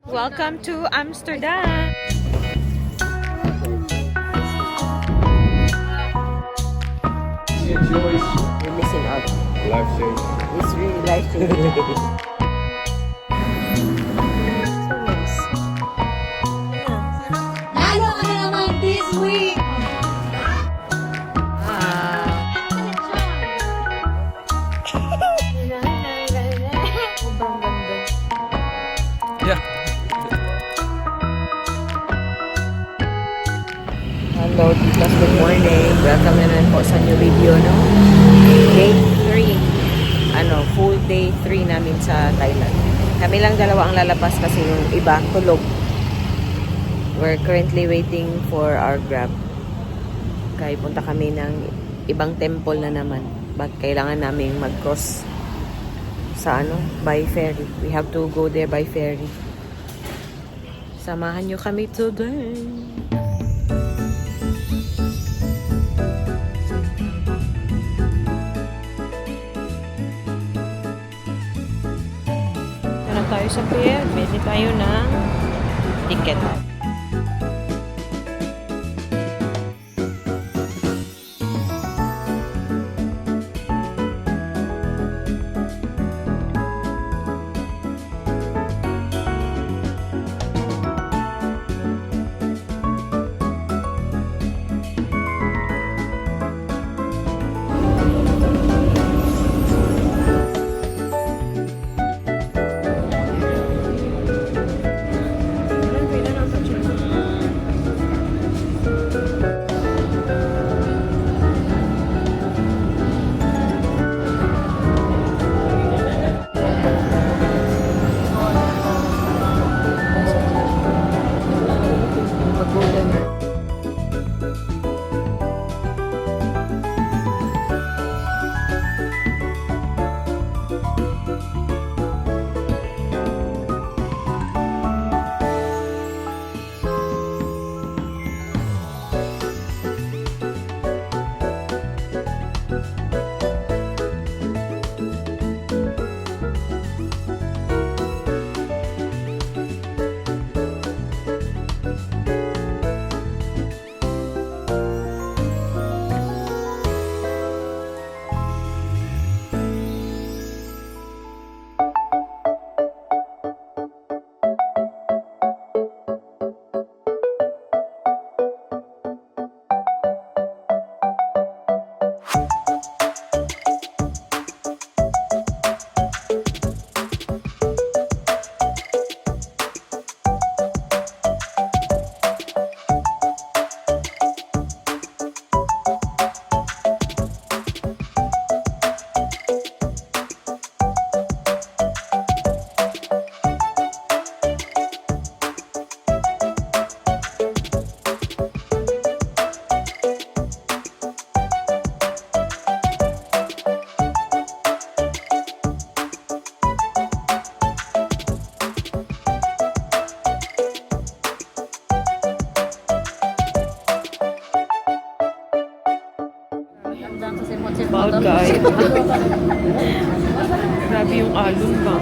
Welcome to Amsterdam. You're missing out. Life change. It's really life-changing. So nice. Lalo ka na naman this week! Sobrang ganda. Yeah. Hello, titas. Good morning. Welcome na naman po sa new video, no? Day 3. Full day 3 namin sa Thailand. Kami lang dalawa ang lalabas kasi yung iba tulog. We're currently waiting for our Grab. Kaya punta kami ng ibang temple na naman. But kailangan namin mag-cross sa by ferry. We have to go there by ferry. Samahan nyo kami today. Tara tayo sa pier. Bili tayo ng ticket. Bawal guys. Grabe yung alon ba?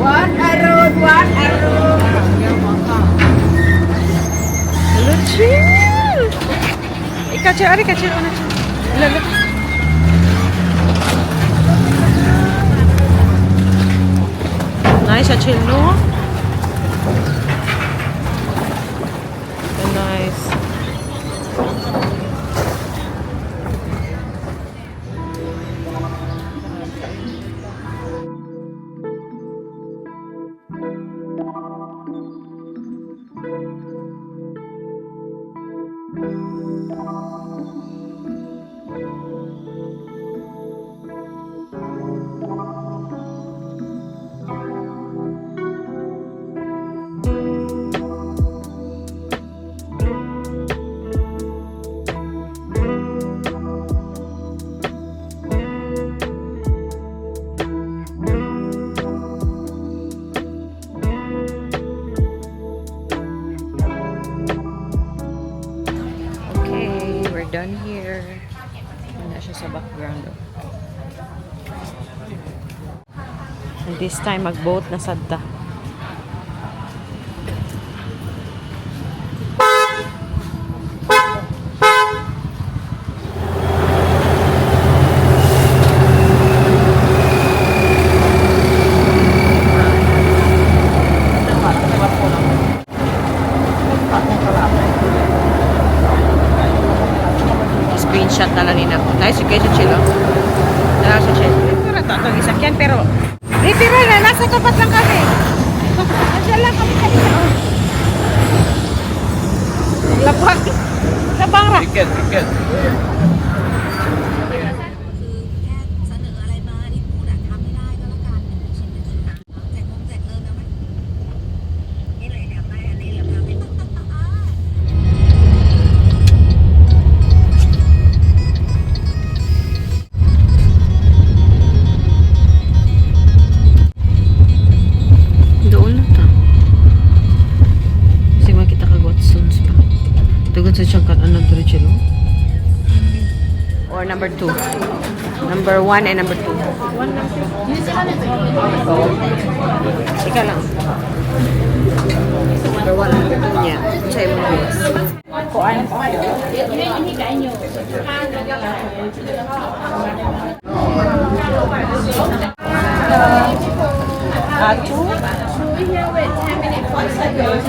What a road! What a road! Hello, chill! Ikacil, ari kacil mana? Lalo. Nice, chill no? Nice. And this time, mag-boat na sadta. Screenshot na lang nila ko. Nice, okay sa chilo. Nala sa chilo. Pero ito, itong isakyan, pero literal na, nasa tapat lang kami. Nandiyan lang kami kanina. Labang. Labang ra. Ticket, ticket. เสนออะไรมาที่พูดอะทำไม่ได้ก็แล้วกันใช่ไหมคะแจกเงินนะไหมนี่เลยอยากได้อันนี้เหรอคะไม่ต้อง Doon na ta. Kasi makita ka Watsons pa. Tugod sa siyang kanan to chilo. Or number 2. Number 1 and number 2. Ika lang. Number 1 and number 2 niya. Sa imong guys. Two?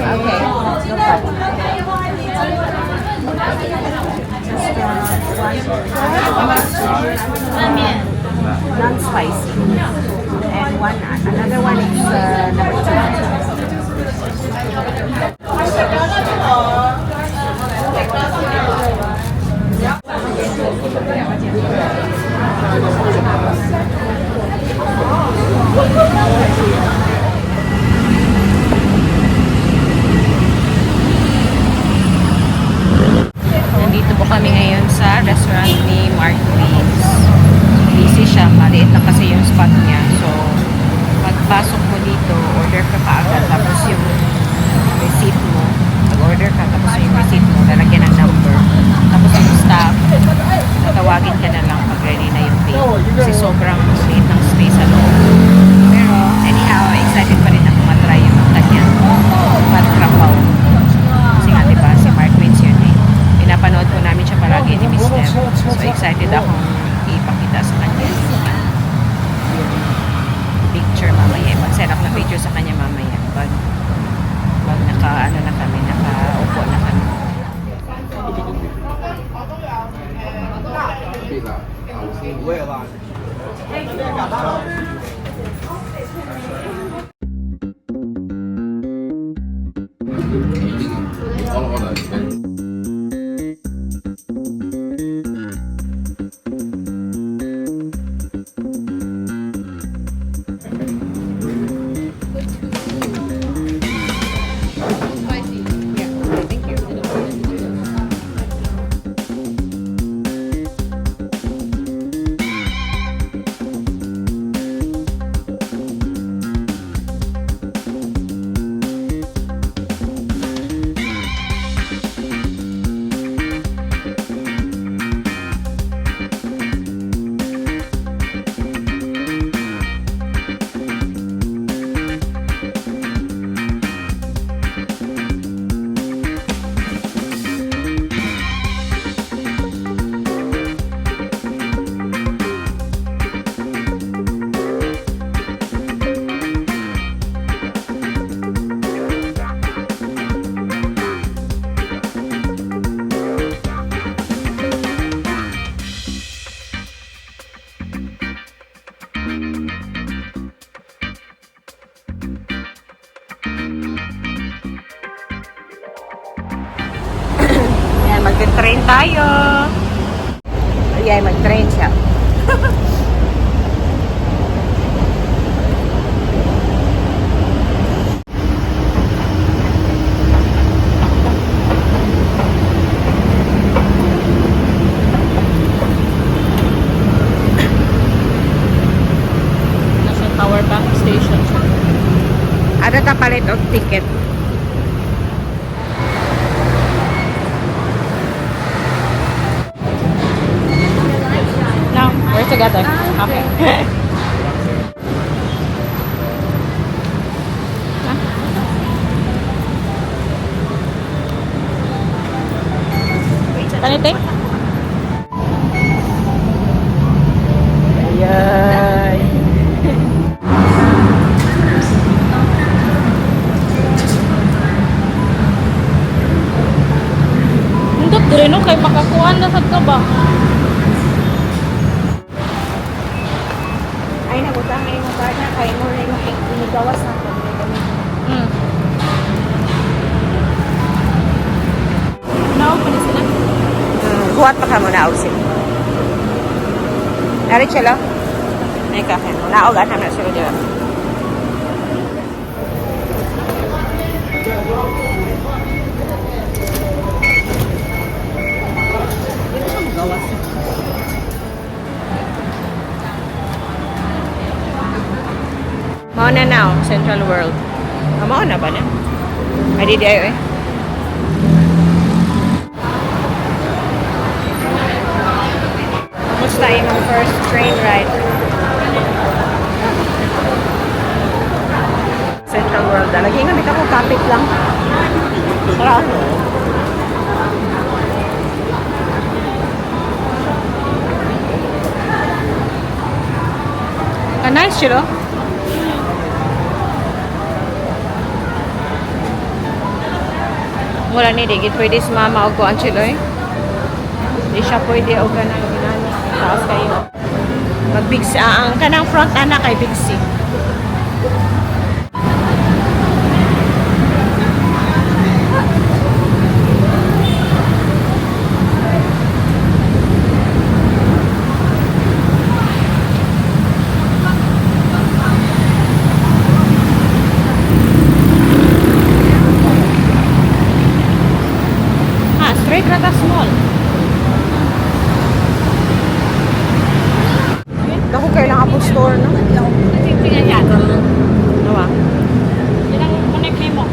Okay. No problem. Non-spicy. And another one is number 2. Nandito po kami ngayon sa restaurant ni Mark Queens. Busy siya, maliit lang kasi yung spot niya. So, pagpasok mo dito, order ka kaagad. Tapos yung receipt mo, mag-order ka, tapos yung receipt mo, lalagyan ng number. Tapos yung staff, tatawagin ka na lang pag ready na yung pay. Kasi sobrang liit ng space sa loob. Pero, anyhow, excited pa rin ako matry yung kanyang patrapaw. Kasi nga, diba, si Mark Queens yun eh. Pinapanood po namin siya palagi ni Miss Lev. So, excited akong ipakita sa kanya yung picture mamaya. Mag-set up na picture sa kanya mamaya. Pag naka-ano na kami, naka-upo na kami. Mag-train tayo. Ayan, mag-train siya. Nasa Tower Bank Station siya. Ano ta palit og ticket? No, we're together. Okay. Kanite? Ayan. Hindot dire no kay makakuan na sad ka ba? Ay, nabutang na yung partner. Kaya mo na yung inigawas na ito. Hmm. Naog pa na sila. Buhat pa ka mo na ausin. Narit siya lang? Ay, kakin mo. Naogan na sila dyan. Mao na now, Central World. Mao na ba na? Ay, di ayo eh. Kumusta yung first train ride? Central World. Lagi nga dito ko kapit lang. Para ano? Nice siya. Wala ni digit pwede si mama o kuan siloy. Di siya pwede o ganang ginani. Taas kayo. Mag-big C. Ang kanang front anak kay Big C. Straight rata small. Dako kailang Apple Store, no? Tingnan yan. Nawa. Yan ang connect mo.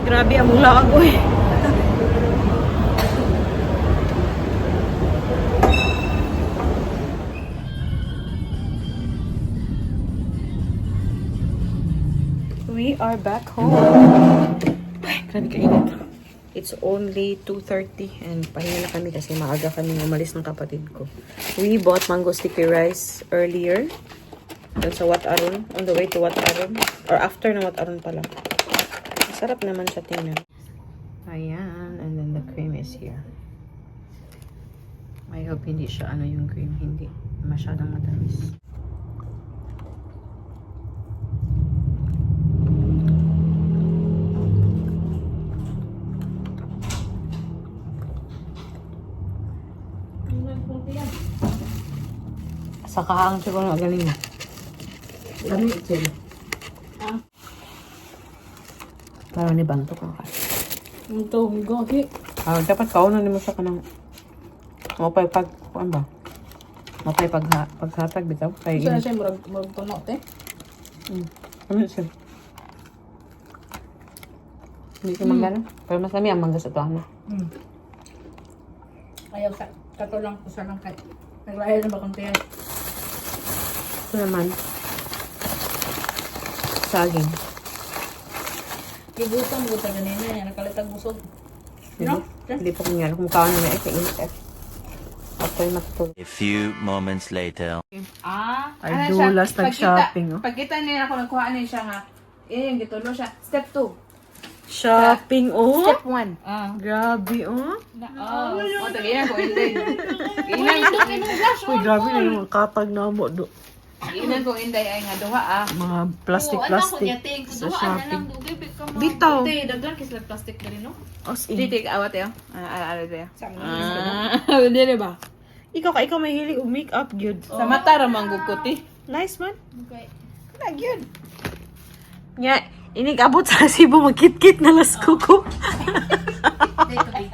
Grabe ang mula ako eh. We are back home. Ay, grabe kainit. It's only 2:30 and pahinga na kami kasi maaga kami umalis ng kapatid ko. We bought mango sticky rice earlier. Doon sa Wat Arun. On the way to Wat Arun. Or after ng Wat Arun pala. Sarap naman siya tingnan. Ayan. And then the cream is here. I hope hindi siya yung cream. Hindi masyadong matamis. Sa kaang siguro na galing mo. Dami sila. Parang ni Banto ka. Ito, gagi. Dapat kaunan mo sa kanang mapay ano ba? Mapay paghatag bitaw. Saan siya murag tuno, te? Ano siya? Hindi ko manggana. Pero mas lami ang mangga sa tuwan. Ayaw sa katulang ko sa lang kay. Naglaya na ba kung tiyan? Ito naman. Saging. Gigutom ko ta ganina yan. Nakalitag busog. Hindi po kanya. Kung kaunan na ito, init. After matutulog. A few moments later. Ay, dulas nag-shopping, oh. Pagkita niya ako, nagkuha niya siya nga. Yung gitulo siya. Step 2. Shopping, oh. Step 1. Grabe, oh. O, taginan ko, hindi. Uy, grabe na yung kapag na mo do. Inan ko, hindi ay nga duha, Mga plastic-plastic sa shopping. Bitaw. Hindi, dagdan kisla plastic na rin, no? Os Hindi, awat yun. Ano tayo? Hindi ba? Ikaw may hilig o make-up, good. Sa mata, ramang guguti. Nice man. Okay. Na, good. Nga, inig-abot sa Cebu, magkit-kit na las kuko.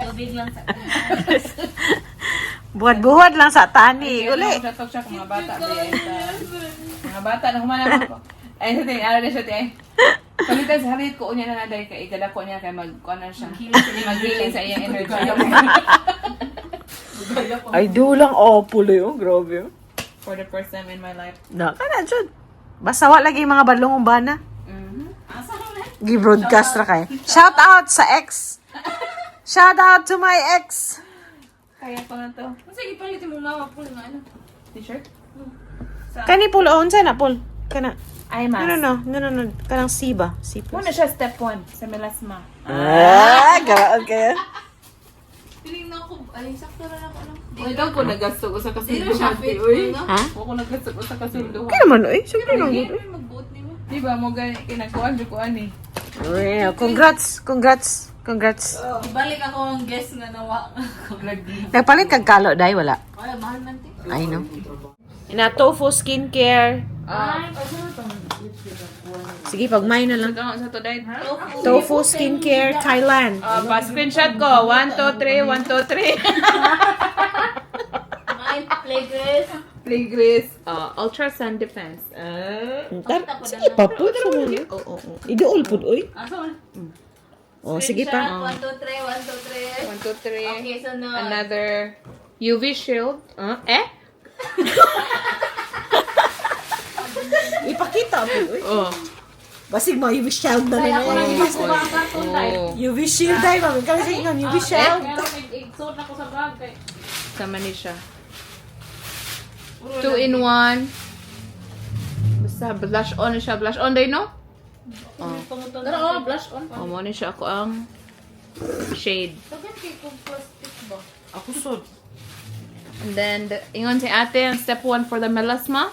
Tubig lang sa... Buhat-buhat lang sa tani. Uli. Siya mga bata. Mga bata, na humanap ako. Ay, sa tingin, na siya tingin. Palitan sa halit ko, unya na dahil ikala ko niya kaya mag-corner siya. Mag-healing sa iyang energy. Ay, dulang apple eh. Oh, grabe. for the first time in my life. Na, kana, Jud. Basta wala lagi mga badlong umbana. Asa ka na? Gi-broadcast ra kay. Shout out sa ex. Shout out to my ex. Kaya ko na to. Sige, palitin mo mama po nga ano. T-shirt? Kani pul unsa na pul? Kana. Eye No, mask. no. Kanang C ba? C plus. Muna siya step 1 sa melasma. Garaon kayo. Piling na ako, ay, sakto na ako lang. Ikaw ko nagasto ko sa Zero siya fit. Uy. Ha? Ako nagasto ko sa kasunduhan. Kaya naman, oy. Siyempre lang. Hindi, magbuot ni mo. Di ba mo gani kinakuan di ko ani. Congrats. Ibalik ako ang guest nga nawa. Nagpalit kag kalo dai wala. Ay, mahal man ti. I know. Ina tofu skincare. Ay, pagod to. Sige, pagmay na lang. Sa to dai. Tofu skincare Thailand. Pa-screenshot ko. 1 2 3 1 2 3. Ay, play grace. Play Grace. Ultra Sun Defense. Sige, papud sa mo. Oo. Idool pud oy. Asa man? Oh, sige pa. 1, 2, 3, 1, 2, 3. 1 2 3. Okay, sunod. Another UV shield. Ipakita pud oy. Oh. Basig mo UV shield na Kaya ako rin. nang ipas ko kung tayo. UV shield dai mami. Kala sa ingon UV shield. Kaya lang nag-exot ako sa bag kay. Sama ni siya. 2 in 1. Basta blush on siya. Blush on day no? Pero blush on. Oh, mo ni siya ako ang shade. Tagan kay kung plastic ba? Ako sud. And then, ingon si ate, ang step 1 for the melasma.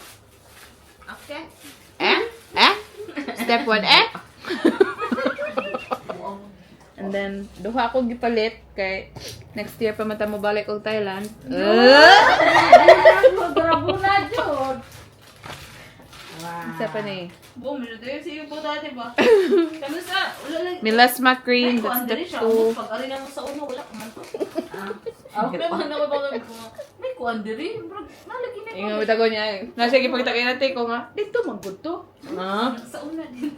Okay. Step 1, And then, duha ako gipalit kay next year pa mata mo balik og Thailand. Grabo na jud. Isa pa ni. Boom, dito sige po dati ba? Kami sa ulalay. Melasma cream, that's step 2. Pag ari na mo sa una wala ka man. Ako naman ako ba may kuan diri, bro. Nalagi na Ingon bitago niya. Nasa gipakita kay nate ko nga, dito magud to. sa una din.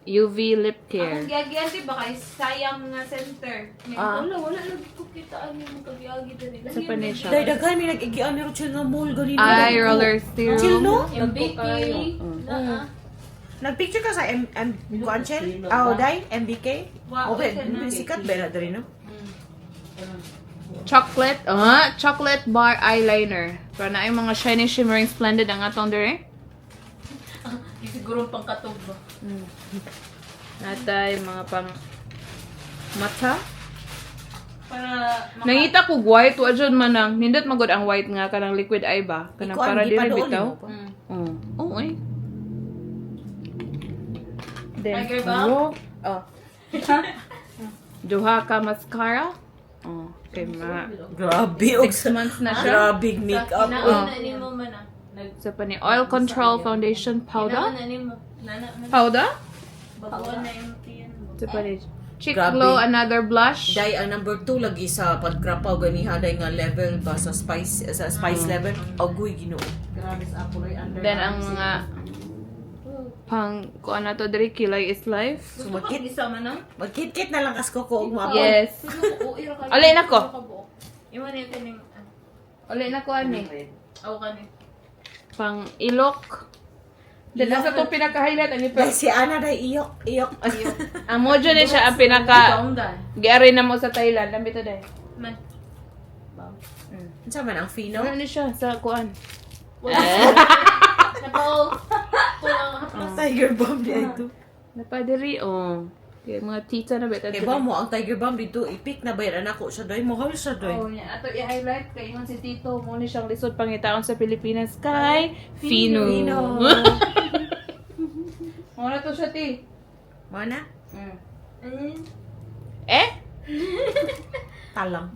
UV lip Ang care. giagian di ba kay sayang nga center. Wala lang ko kita ani mo kagiagi diri. Isa pa ni siya. Dai daghan mi nag-igian ni Rochelle nga mall ganito. Eye roller Chill serum. no? MBK. Nagpicture ka sa Guanchel? Ah, dai MBK? Wow, Okay, okay na. sikat ba na diri no? Chocolate bar eyeliner. Para na yung mga shiny, shimmering, splendid ang atong dire. Siguro pang katog ba. Natay mga pang mata. Para Nangita ko white, wa jud man ang nindot magod ang white nga kanang liquid eye ba? Kanang Ikaw, para hindi pa dili doon bitaw. mo pa. Oo eh. Then, Tiger balm? duha ka mascara. Okay, Grabe 6 months na siya. Grabe makeup. Inauna ni mo man ah. Sa pa ni oil control foundation powder. Inauna ni mo. Nana man. Powder? Baguan na yung tiyan mo. Sa pa ni Cheek Grabe. Glow, another blush. Dai ang number 2 lagi sa pagkrapaw ganiha dai nga level ba sa spice level. Agoy Ginoo. Grabe sa ako ay under. Then ang mga pang kuan na to diri kilay is life. So Bakit isa man ah? magkit-kit na lang kas ko og mapon. Yes. Uira ka. Alin ako? Iwan niya kaning Uli na ko ani. aw kani. Pang ilok. Then nasa to pinaka-highlight ani Dai si Ana dai iyok. ang mojo ni siya ang pinaka Kaundan. giari na mo sa Thailand. Lambi to dai. Man. Unsa man ang fino? Ano ni siya sa kuan? Napaw. Tulang haplas. Tiger bomb di ito. Napadiri kay mga tita na beta. Kay ba mo ang tiger bomb dito ipik na bayaran ako sa dai mahal sa dai. Oh, niya. Ato i-highlight kay ingon si Tito mo ni siyang lisod pangitaon sa Pilipinas kay Fino. Mo na to siya ti. Mana? Talang.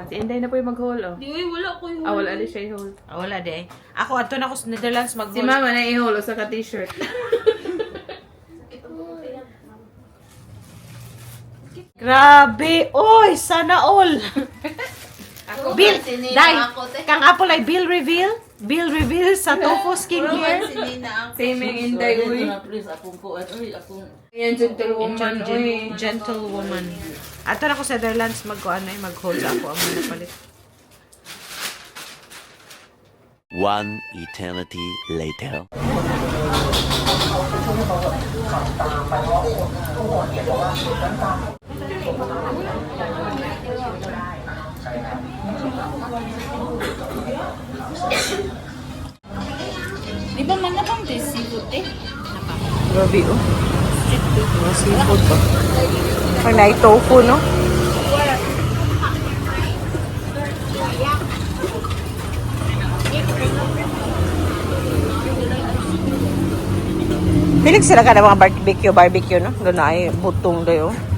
Si Inday na po yung mag-haul Di wala ko yung. wala di siya i-haul. Wala de. Ako adto na ko sa Netherlands mag Si Mama na i-haul sa ka-t-shirt. Grabe! Oy! Sana all! Bill! Dai! Kang Apple ay bill reveal? Bill reveal sa Tofu Skincare? Same yung Inday, uy. Yan, gentlewoman, uy. Gentlewoman. Ato na ko sa Netherlands mag-hold sa ako ang mga palit. One eternity later. Di ba man na bang seafood eh? Grabe, oh. Mga seafood ba? Pag na-tofu, no? Pilig sila ka na mga barbecue, no? Doon na ay butong doon, oh.